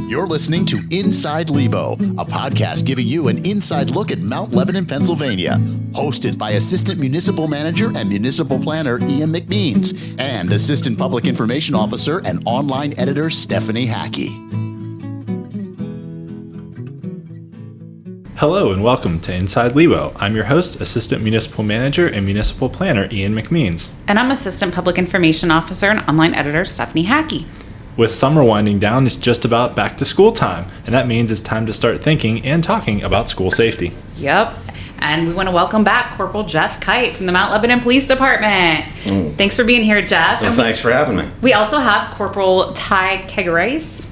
You're listening to Inside Lebo, a podcast giving you an inside look at Mount Lebanon, Pennsylvania. Hosted by Assistant Municipal Manager and Municipal Planner Ian McMeans and Assistant Public Information Officer and Online Editor Stephanie Hackey. Hello and welcome to Inside Lebo. I'm your host, Assistant Municipal Manager and Municipal Planner Ian McMeans. And I'm Assistant Public Information Officer and Online Editor Stephanie Hackey. With summer winding down, it's just about back to school time, and that means it's time to start thinking and talking about school safety. Yep. And we want to welcome back Corporal Jeff Kite from the Mount Lebanon Police Department. Thanks for being here, Jeff. Well, thanks for having me. We also have Corporal Kegarise.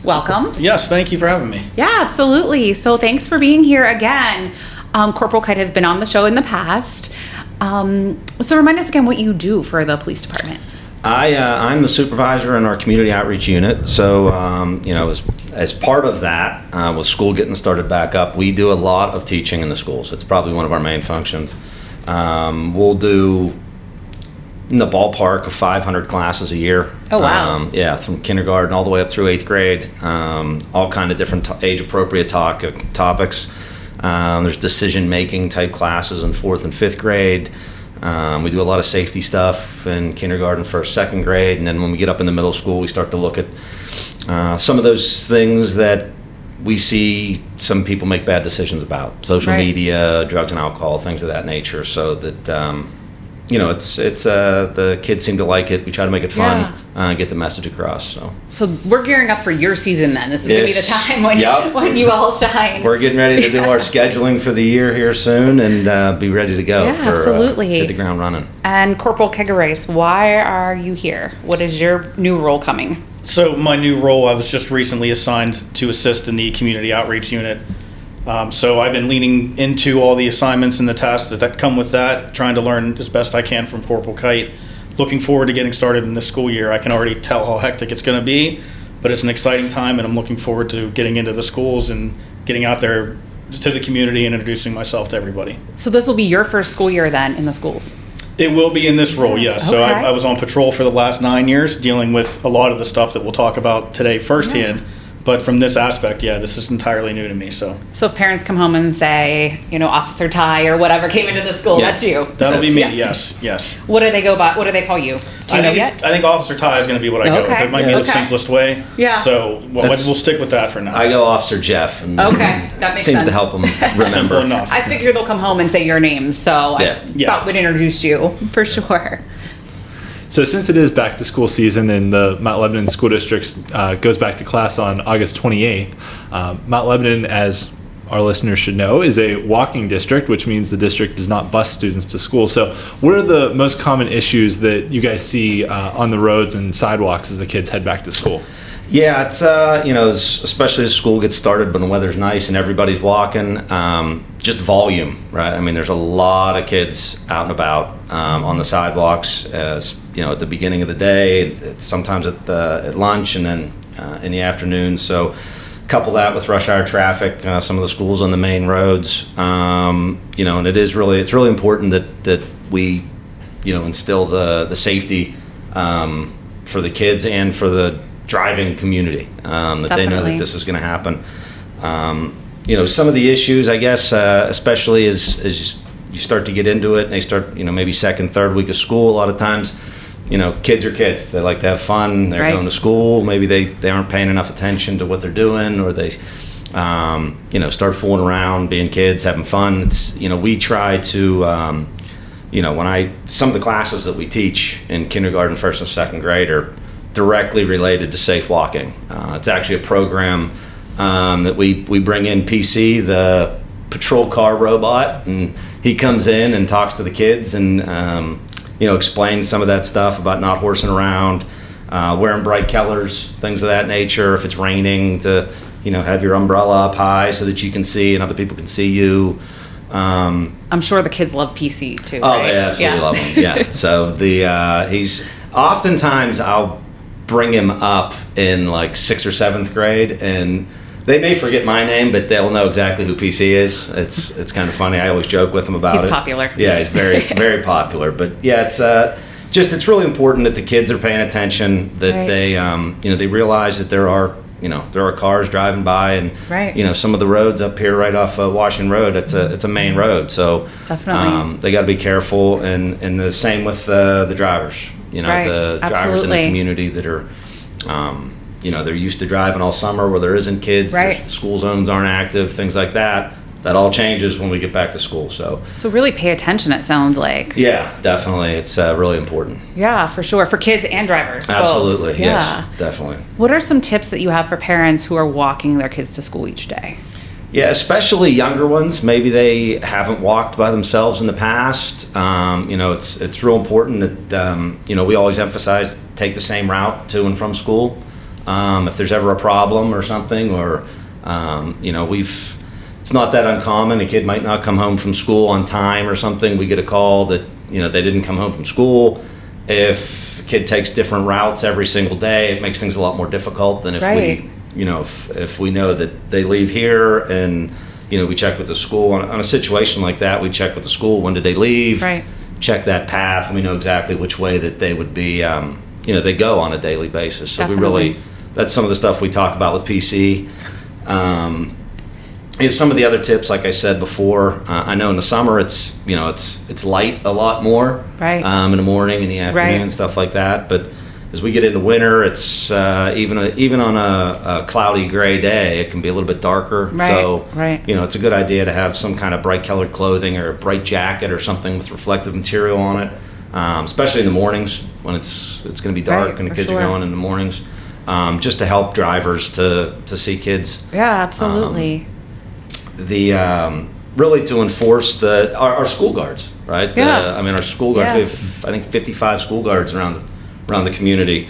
Welcome. Yes, thank you for having me. Yeah, absolutely. So thanks for being here again. Corporal Kite has been on the show in the past. So remind us again what you do for the police department. I'm the supervisor in our community outreach unit. So, as part of that, with school getting started back up, we do a lot of teaching in the schools. It's probably one of our main functions. We'll do in the ballpark of 500 classes a year. Oh, wow. From kindergarten all the way up through 8th grade. All kind of different age-appropriate topics. There's decision-making type classes in 4th and 5th grade. We do a lot of safety stuff in kindergarten, 1st, 2nd grade, and then when we get up in the middle school, we start to look at some of those things that we see some people make bad decisions about. Social media, drugs and alcohol, things of that nature, so that it's the kids seem to like it. We try to make it fun, get the message across. So we're gearing up for your season then. This is going to be the time when you all shine. We're getting ready to do our scheduling for the year here soon and be ready to go absolutely. Hit the ground running. And Corporal Kegarise, why are you here? What is your new role coming? So my new role, I was just recently assigned to assist in the community outreach unit. So I've been leaning into all the assignments and the tasks that come with that, trying to learn as best I can from Corporal Kite. Looking forward to getting started in this school year. I can already tell how hectic it's going to be, but it's an exciting time, and I'm looking forward to getting into the schools and getting out there to the community and introducing myself to everybody. So this will be your first school year then in the schools? It will be in this role, yes. Okay. So I was on patrol for the last 9 years, dealing with a lot of the stuff that we'll talk about today firsthand. Yeah. But from this aspect, this is entirely new to me. So if parents come home and say, Officer Ty or whatever came into the school, that's you. That'll be me. Yes. What do they go by? What do they call you? Do you know yet? I think Officer Ty is going to be what I go with. It might be the simplest way. Yeah. So we'll stick with that for now. I go Officer Jeff. And that makes seems sense. to help them remember. Simple enough. I figure they'll come home and say your name, so I thought we'd introduce you for sure. So since it is back to school season and the Mount Lebanon School District goes back to class on August 28th, Mount Lebanon, as our listeners should know, is a walking district, which means the district does not bus students to school. So what are the most common issues that you guys see on the roads and sidewalks as the kids head back to school? Yeah, it's especially as school gets started when the weather's nice and everybody's walking, just volume, right? I mean, there's a lot of kids out and about on the sidewalks, as at the beginning of the day, sometimes at lunch, and then in the afternoon. So couple that with rush hour traffic, some of the schools on the main roads, and it's really important that we instill the safety for the kids and for the driving community, that Definitely. They know that this is going to happen. Some of the issues, I guess, especially as you start to get into it and they start, maybe second, third week of school, a lot of times, kids are kids. They like to have fun. They're going to school. Maybe they aren't paying enough attention to what they're doing, or they, start fooling around, being kids, having fun. It's, we try to, some of the classes that we teach in kindergarten, 1st and 2nd grade are directly related to safe walking. It's actually a program that we bring in PC, the patrol car robot, and he comes in and talks to the kids and explains some of that stuff about not horsing around, wearing bright colors, things of that nature. If it's raining, to have your umbrella up high so that you can see and other people can see you. I'm sure the kids love PC too. Oh, they absolutely love him. Yeah. So he's oftentimes I'll bring him up in like 6th or 7th grade, and they may forget my name, but they'll know exactly who PC is. It's kind of funny. I always joke with them about it. He's popular. Yeah, he's very, very popular. But yeah, it's really important that the kids are paying attention, that they realize that there are there are cars driving by, and Right. some of the roads up here right off Washington Road, it's a main road, so Definitely. they got to be careful, and the same with the drivers. Right. The drivers in Absolutely. the community that are they're used to driving all summer where there isn't kids, Right. the school zones aren't active, things like that. That all changes when we get back to school. So really pay attention, it sounds like. yeah, definitely, it's really important. Yeah, for sure. For kids and drivers. both. Absolutely, Yeah. yes, definitely. What are some tips that you have for parents who are walking their kids to school each day? Yeah, especially younger ones. Maybe they haven't walked by themselves in the past. It's real important that we always emphasize take the same route to and from school. If there's ever a problem or something, or it's not that uncommon. A kid might not come home from school on time or something. We get a call that they didn't come home from school. If a kid takes different routes every single day, it makes things a lot more difficult than if Right. if we know that they leave here and we check with the school on a situation like that. We check with the school, when did they leave? Right. Check that path, and we know exactly which way that they would be. They go on a daily basis. So Definitely. that's some of the stuff we talk about with PC. Is some of the other tips, like I said before. I know in the summer it's light a lot more, Right. in the morning, in the afternoon, Right. stuff like that. But as we get into winter, it's even on a cloudy gray day, it can be a little bit darker. Right, So right. it's a good idea to have some kind of bright colored clothing or a bright jacket or something with reflective material on it, especially in the mornings when it's going to be dark Right, and the for kids sure. are going in the mornings, just to help drivers to see kids. Yeah, absolutely. Really to enforce our school guards, right? Yeah. Our school guards. Yeah. We have, I think, 55 school guards around the community.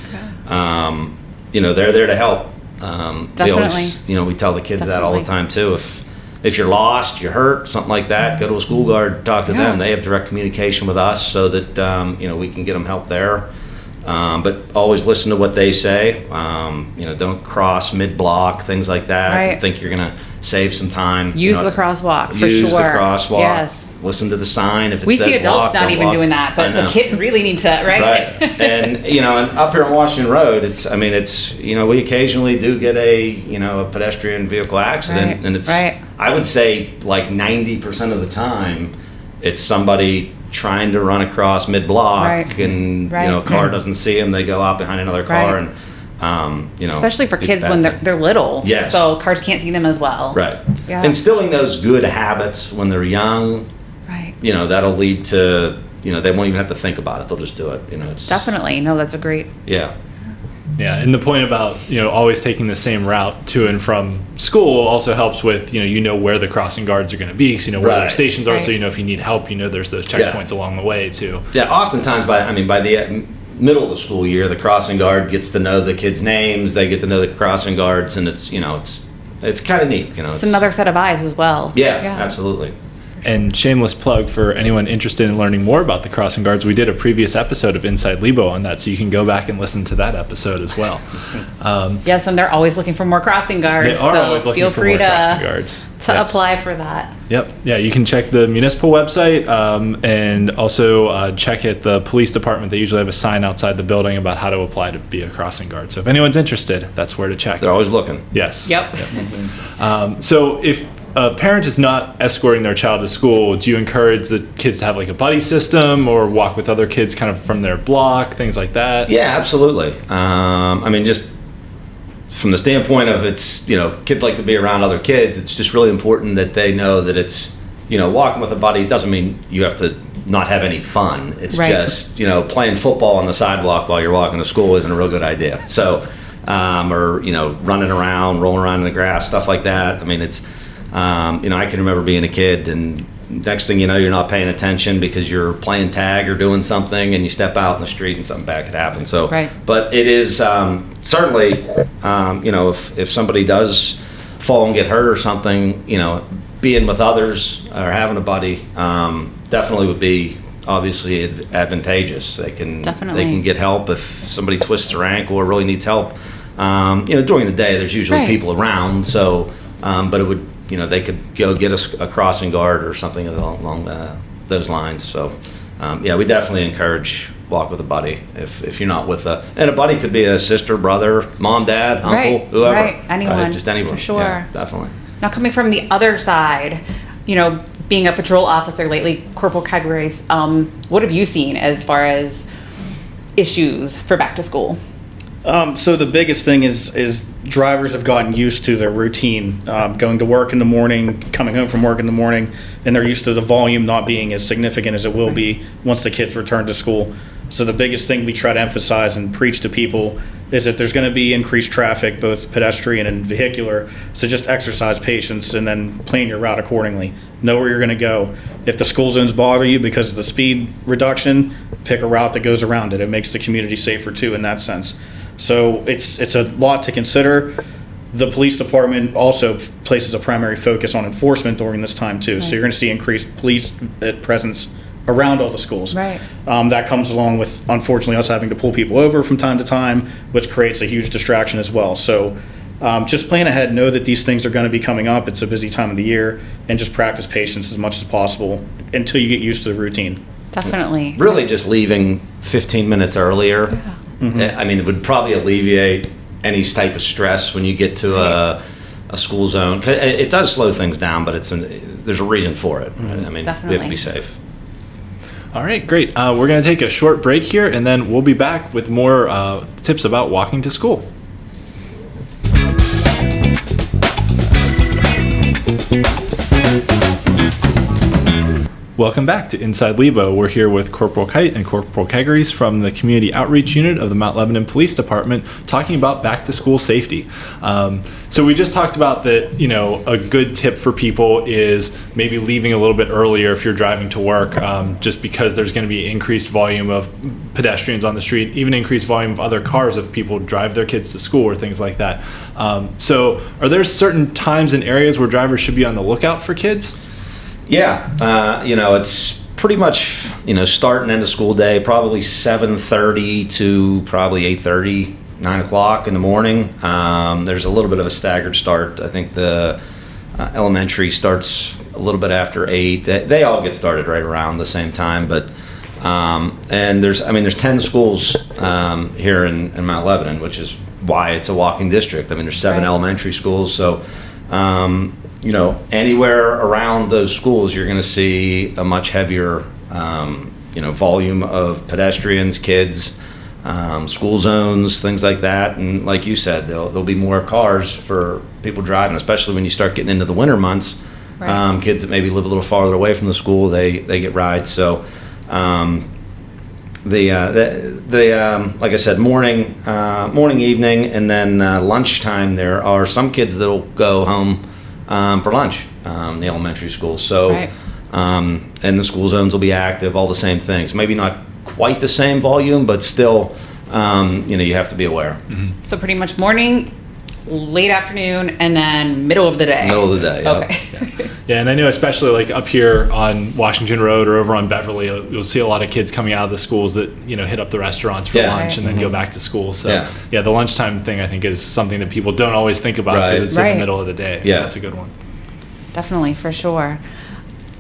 They're there to help. We always, Definitely. we tell the kids that all the Definitely. time too. If you're lost, you're hurt, something like that, go to a school guard, talk to Yeah. them. They have direct communication with us, so that we can get them help there. But always listen to what they say. Don't cross mid-block, things like that. Right. Think you're gonna save some time. Use the crosswalk, for Use sure. the crosswalk. Yes. Listen to the sign. If it We says see adults walk, not don't even walk. doing that, I but the know. kids really need to, right? Right. And and up here on Washington Road, it's we occasionally do get a pedestrian vehicle accident, Right, and it's right. I would say like 90% of the time it's somebody trying to run across mid-block, Right. and Right. a car doesn't see them, they go out behind another car, Right. and Especially for do kids that when thing. they're little. Yes. So cars can't see them as well. Right. Yeah. Instilling those good habits when they're young, Right. that'll lead to, they won't even have to think about it. They'll just do it. It's Definitely. No, that's a great. Yeah. Yeah, and the point about always taking the same route to and from school also helps with where the crossing guards are going to be, so where their Right. stations are, so Right. if you need help, there's those Yeah. checkpoints along the way too. Yeah. Oftentimes, by the middle of the school year, the crossing guard gets to know the kids' names. They get to know the crossing guards, and it's kind of neat. It's another set of eyes as well. Yeah, absolutely. And shameless plug for anyone interested in learning more about the crossing guards, we did a previous episode of Inside Lebo on that, so you can go back and listen to that episode as well. Yes, and they're always looking for more crossing guards. They are so always looking feel for free more crossing guards. to Yes. apply for that. Yep. Yeah, you can check the municipal website, and also check at the police department. They usually have a sign outside the building about how to apply to be a crossing guard. So if anyone's interested, that's where to check. They're always looking. Yes. Yep. So if a parent is not escorting their child to school, do you encourage the kids to have like a buddy system or walk with other kids kind of from their block, things like that? Yeah, absolutely. Just from the standpoint of kids like to be around other kids. It's just really important that they know that it's, walking with a buddy doesn't mean you have to not have any fun. It's Right. just, playing football on the sidewalk while you're walking to school isn't a real good idea. So, or, running around, rolling around in the grass, stuff like that. It's, I can remember being a kid, and next thing you know, you're not paying attention because you're playing tag or doing something, and you step out in the street and something bad could happen. So, Right. but it is certainly, if somebody does fall and get hurt or something, being with others or having a buddy definitely would be obviously advantageous. They can Definitely. get help if somebody twists their ankle or really needs help. During the day, there's usually Right. people around, so but it would. They could go get a crossing guard or something along those lines. So, we definitely encourage walk with a buddy if you're not with and a buddy could be a sister, brother, mom, dad, uncle, Right, whoever. right. Anyone, Just anyone. for sure. Yeah, definitely. Now, coming from the other side, being a patrol officer lately, Corporal Kegarise, what have you seen as far as issues for back to school? So the biggest thing is drivers have gotten used to their routine, going to work in the morning, coming home from work in the morning, and they're used to the volume not being as significant as it will be once the kids return to school. So the biggest thing we try to emphasize and preach to people is that there's going to be increased traffic, both pedestrian and vehicular. So just exercise patience and then plan your route accordingly. Know where you're going to go. If the school zones bother you because of the speed reduction, pick a route that goes around it. It makes the community safer too in that sense. So it's a lot to consider. The police department also places a primary focus on enforcement during this time too. Right. So you're going to see increased police presence around all the schools. Right. That comes along with, unfortunately, us having to pull people over from time to time, which creates a huge distraction as well. So just plan ahead, know that these things are going to be coming up. It's a busy time of the year, and just practice patience as much as possible until you get used to the routine. Definitely. Really just leaving 15 minutes earlier. Yeah. I mean, it would probably alleviate any type of stress when you get to a school zone. 'Cause it does slow things down, but there's a reason for it. Right? I mean, we have Definitely. to be safe. All right, great. We're going to take a short break here, and then we'll be back with more tips about walking to school. Welcome back to Inside Lebo. We're here with Corporal Kite and Corporal Kegarise from the Community Outreach Unit of the Mount Lebanon Police Department, talking about back to school safety. So we just talked about that, a good tip for people is maybe leaving a little bit earlier if you're driving to work, just because there's going to be increased volume of pedestrians on the street, even increased volume of other cars if people drive their kids to school or things like that. So are there certain times and areas where drivers should be on the lookout for kids? Yeah, it's pretty much, start and end of school day, probably 7:30 to probably 8:30, 9 o'clock in the morning. There's a little bit of a staggered start. I think the elementary starts a little bit after 8. They all get started right around the same time, but and there's 10 schools here in Mount Lebanon, which is why it's a walking district. I mean, there's 7 Right. elementary schools, so anywhere around those schools, you're going to see a much heavier, volume of pedestrians, kids, school zones, things like that. And like you said, there'll be more cars for people driving, especially when you start getting into the winter months. Right. Kids that maybe live a little farther away from the school, they get rides. So like I said, morning, evening, and then lunchtime. There are some kids that'll go home for lunch, the elementary school. So, Right. And the school zones will be active, all the same things. Maybe not quite the same volume, but still, you have to be aware. So pretty much morning, late afternoon, and then middle of the day. Middle of the day, yep. Okay. Yeah, and I know especially like up here on Washington Road or over on Beverly, you'll see a lot of kids coming out of the schools that, hit up the restaurants for Yeah. lunch and then go back to school. So Yeah. the lunchtime thing I think is something that people don't always think about because Right. it's in Right. the middle of the day. Yeah. That's a good one. Definitely, for sure.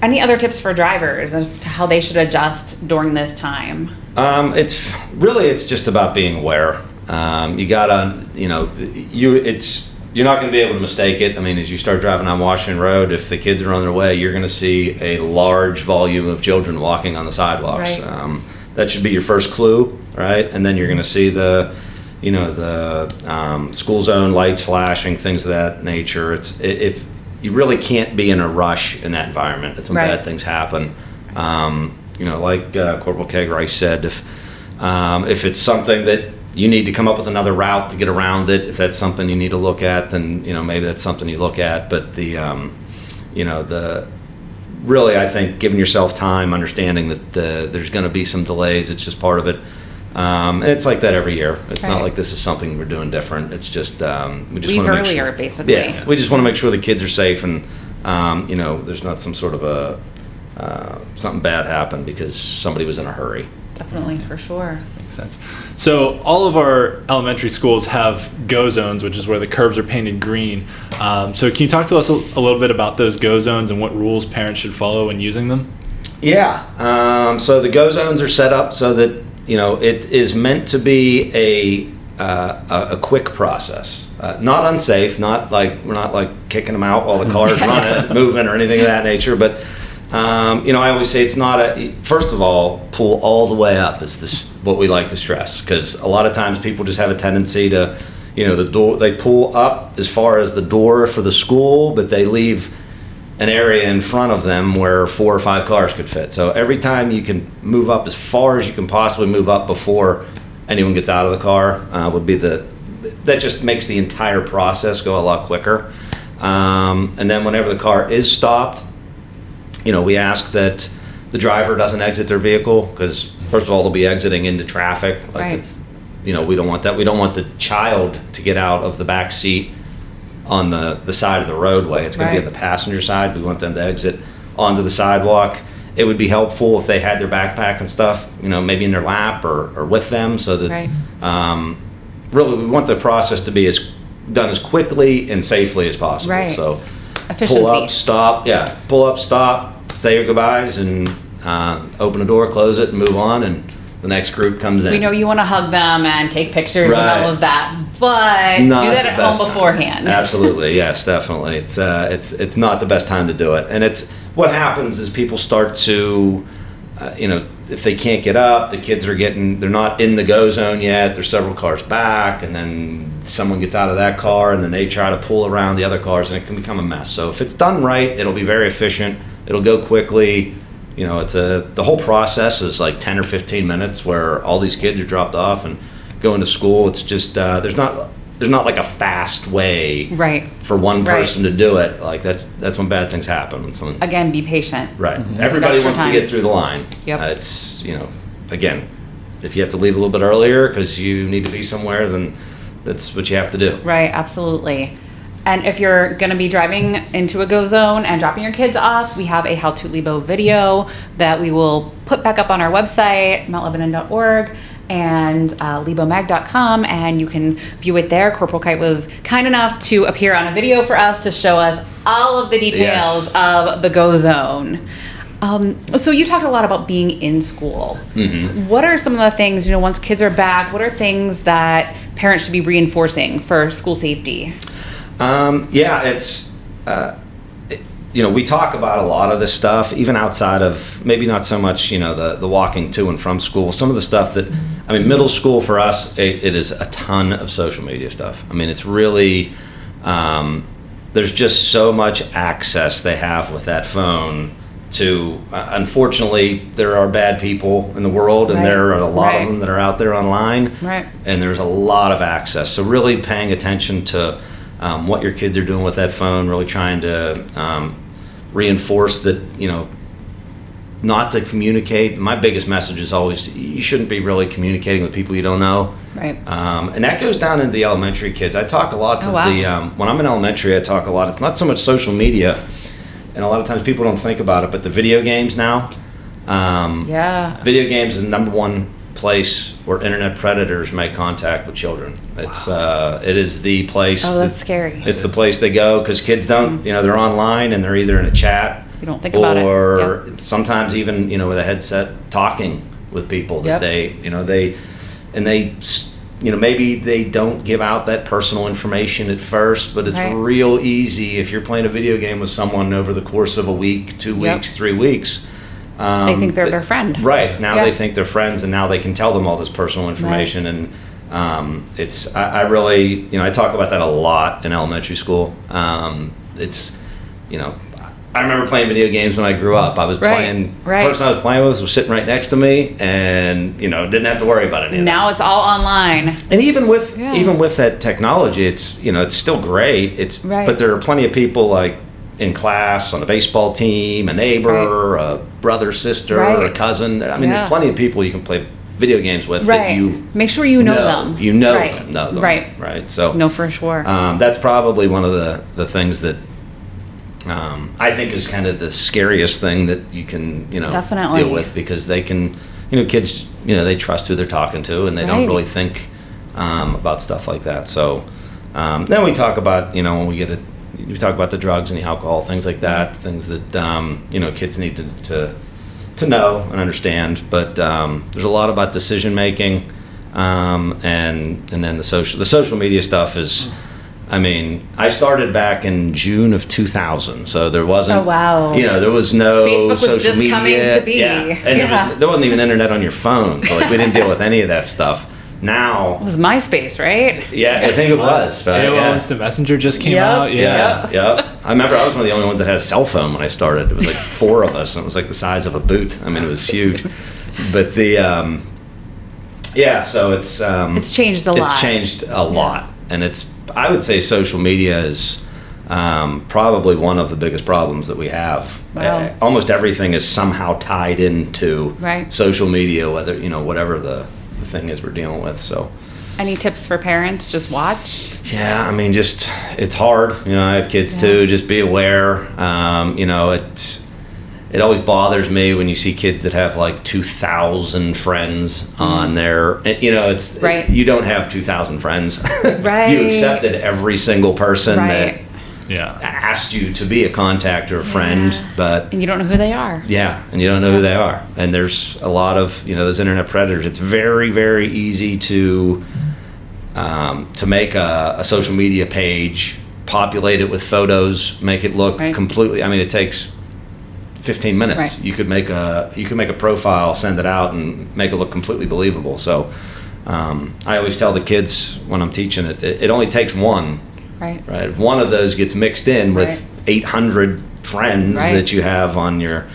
Any other tips for drivers as to how they should adjust during this time? It's just about being aware. You gotta, you're not going to be able to mistake it. I mean, as you start driving on Washington Road, if the kids are on their way, you're going to see a large volume of children walking on the sidewalks. Right. That should be your first clue, right? And then you're going to see the school zone lights flashing, things of that nature. If you really can't be in a rush in that environment. It's when Right. bad things happen. Like Corporal Kegarise said, if it's something that you need to come up with another route to get around it, if that's something you need to look at, then maybe that's something you look at. But really, I think giving yourself time, understanding that there's going to be some delays, it's just part of it. And it's like that every year. It's not Right. like this is something we're doing different. It's just we just Leave want to make earlier, sure. basically. Yeah, we just want to make sure the kids are safe and there's not some sort of something bad happen because somebody was in a hurry. Definitely, for sure. Makes sense. So all of our elementary schools have go zones, which is where the curbs are painted green. So can you talk to us a little bit about those go zones and what rules parents should follow when using them? Yeah. So the go zones are set up so that it is meant to be a quick process. Not unsafe, we're not like kicking them out while the car's running, moving or anything of that nature. But, I always say it's not first of all, pull all the way up is what we like to stress. Because a lot of times people just have a tendency to, the door, they pull up as far as the door for the school, but they leave an area in front of them where 4 or 5 cars could fit. So every time you can move up as far as you can possibly move up before anyone gets out of the car that just makes the entire process go a lot quicker. And then whenever the car is stopped, we ask that the driver doesn't exit their vehicle, because first of all, they'll be exiting into traffic. Right. We don't want that. We don't want the child to get out of the back seat on the side of the roadway. It's going to be on the passenger side. We want them to exit onto the sidewalk. It would be helpful if they had their backpack and stuff, maybe in their lap or with them, so that really we want the process to be done as quickly and safely as possible. Right. So Efficiency. Pull up, stop, say your goodbyes, and open the door, close it, and move on, and the next group comes in. We know you want to hug them and take pictures and Right. all of that, but do that at home beforehand. Absolutely, yes, definitely. It's not the best time to do it, and it's what happens is people start to, if they can't get up, the kids they're not in the go zone yet. There's several cars back, and then someone gets out of that car, and then they try to pull around the other cars, and it can become a mess. So if it's done right, it'll be very efficient. It'll go quickly. The whole process is like 10 or 15 minutes where all these kids are dropped off and going to school. It's just there's not like a fast way for one person to do it. Like that's when bad things happen. When someone Again, be patient. right, everybody Extra wants time. to get through the line. Yep. It's again, if you have to leave a little bit earlier because you need to be somewhere, then that's what you have to do. Right, absolutely. And if you're going to be driving into a go zone and dropping your kids off, we have a How to Lebo video that we will put back up on our website, mountlebanon.org and lebomag.com, and you can view it there. Corporal Kite was kind enough to appear on a video for us to show us all of the details of the go zone. So you talked a lot about being in school. Mm-hmm. What are some of the things, once kids are back, what are things that parents should be reinforcing for school safety? It's we talk about a lot of this stuff, even outside of maybe not so much, the walking to and from school. Some of the stuff that, middle school for us, it is a ton of social media stuff. It's really, there's just so much access they have with that phone to, unfortunately, there are bad people in the world, and there are a lot of them that are out there online, and there's a lot of access. So really paying attention to what your kids are doing with that phone, really trying to reinforce that, not to communicate. My biggest message is always, you shouldn't be really communicating with people you don't know. Right. And that goes down into the elementary kids. I talk a lot to when I'm in elementary, I talk a lot. It's not so much social media, and a lot of times people don't think about it, but the video games now. Video games is the number one place where internet predators make contact with children. It is the place. Oh, that's scary. It's the place they go because kids don't, they're online and they're either in a chat. You don't think about it. Or sometimes even, with a headset talking with people that maybe they don't give out that personal information at first, but it's real easy if you're playing a video game with someone over the course of a week, 2 weeks, 3 weeks. They think they're their friend. Right. Now they think they're friends, and now they can tell them all this personal information. And I really, I talk about that a lot in elementary school. I remember playing video games when I grew up. I was playing, the person I was playing with was sitting right next to me, and, didn't have to worry about anything. Now it's all online. And even with that technology, it's, it's still great. But there are plenty of people like in class, on a baseball team, a neighbor, a brother, sister, or a cousin. There's plenty of people you can play video games with that you make sure you know them. You know them. Right. So no, for sure. That's probably one of the things that I think is kind of the scariest thing that you can Definitely. deal with, because they can kids they trust who they're talking to, and they don't really think about stuff like that. So then we talk about when we talk about the drugs and the alcohol, things like that, things that kids need to to know and understand, but there's a lot about decision making, and then the social media stuff is. I mean, I started back in June of 2000, so there wasn't. Oh, wow. There was no Facebook was social just media. coming to be. Yeah, and there wasn't even internet on your phone, so we didn't deal with any of that stuff. Now It was MySpace, right? yeah, I think it was. Right? AOL Instant Messenger just came Yep. out. Yeah. Yep. I remember I was one of the only ones that had a cell phone when I started. It was like 4 of us, and it was like the size of a boot. I mean, it was huge. But so It's changed a lot. It's changed a lot, and I would say social media is probably one of the biggest problems that we have. Wow. Almost everything is somehow tied into Right. social media, whether whatever the thing is we're dealing with. So. Any tips for parents? Just watch. Yeah, I mean, it's hard. I have kids too. Just be aware. It always bothers me when you see kids that have like 2,000 friends on their. It's Right. You don't have 2,000 friends. Right. You accepted every single person that Yeah. asked you to be a contact or a friend, but. And you don't know who they are. Yeah, and you don't know who they are. And there's a lot of those internet predators. It's very, very easy to make a social media page, populate it with photos, make it look Right. completely. I mean, it takes 15 minutes. Right. You could make a profile, send it out, and make it look completely believable. So I always tell the kids when I'm teaching it only takes one. Right. Right. If one of those gets mixed in with Right. 800 friends Right. that you have on your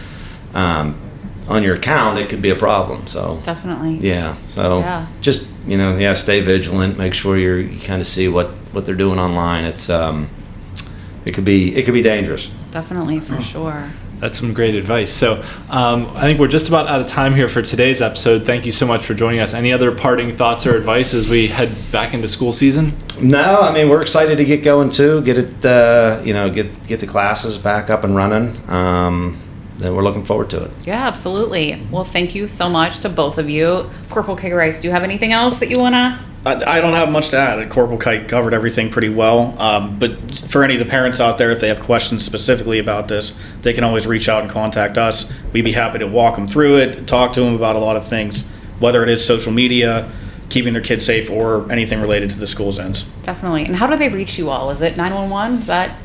account, it could be a problem. So Definitely. yeah. So Yeah. just stay vigilant. Make sure you kind of see what they're doing online. It's it could be dangerous. Definitely, for sure. That's some great advice. So I think we're just about out of time here for today's episode. Thank you so much for joining us. Any other parting thoughts or advice as we head back into school season? No, I mean, we're excited to get going too. Get it, get the classes back up and running. Then we're looking forward to it. Yeah, absolutely. Well, thank you so much to both of you. Corporal Kegarise, do you have anything else that you want to? I don't have much to add. Corporal Kite covered everything pretty well. But for any of the parents out there, if they have questions specifically about this, they can always reach out and contact us. We'd be happy to walk them through it, talk to them about a lot of things, whether it is social media, keeping their kids safe, or anything related to the school's ends. Definitely. And how do they reach you all? Is it 911? Is that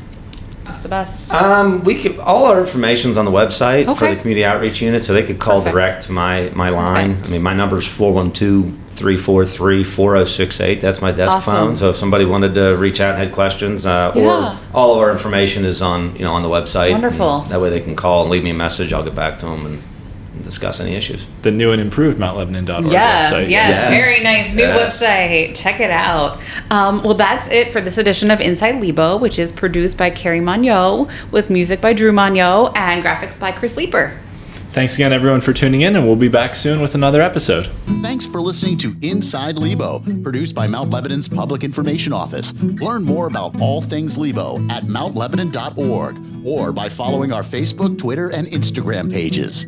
just the best? All our information's on the website for Okay. the community outreach unit, so they could call Perfect. direct to my line. Perfect. I mean, my number's 412-343-4068. That's my desk Awesome. phone. So if somebody wanted to reach out and had questions, Yeah. or all of our information is on the website. Wonderful. And that way they can call and leave me a message. I'll get back to them and discuss any issues. The new and improved MountLebanon.org Yes, website. yes, Yes. very nice new Yes. website. Check it out. Well, that's it for this edition of Inside Lebo, which is produced by Carrie Monyo, with music by Drew Monyo and graphics by Chris Leeper. Thanks again, everyone, for tuning in, and we'll be back soon with another episode. Thanks for listening to Inside Lebo, produced by Mount Lebanon's Public Information Office. Learn more about all things Lebo at mountlebanon.org or by following our Facebook, Twitter, and Instagram pages.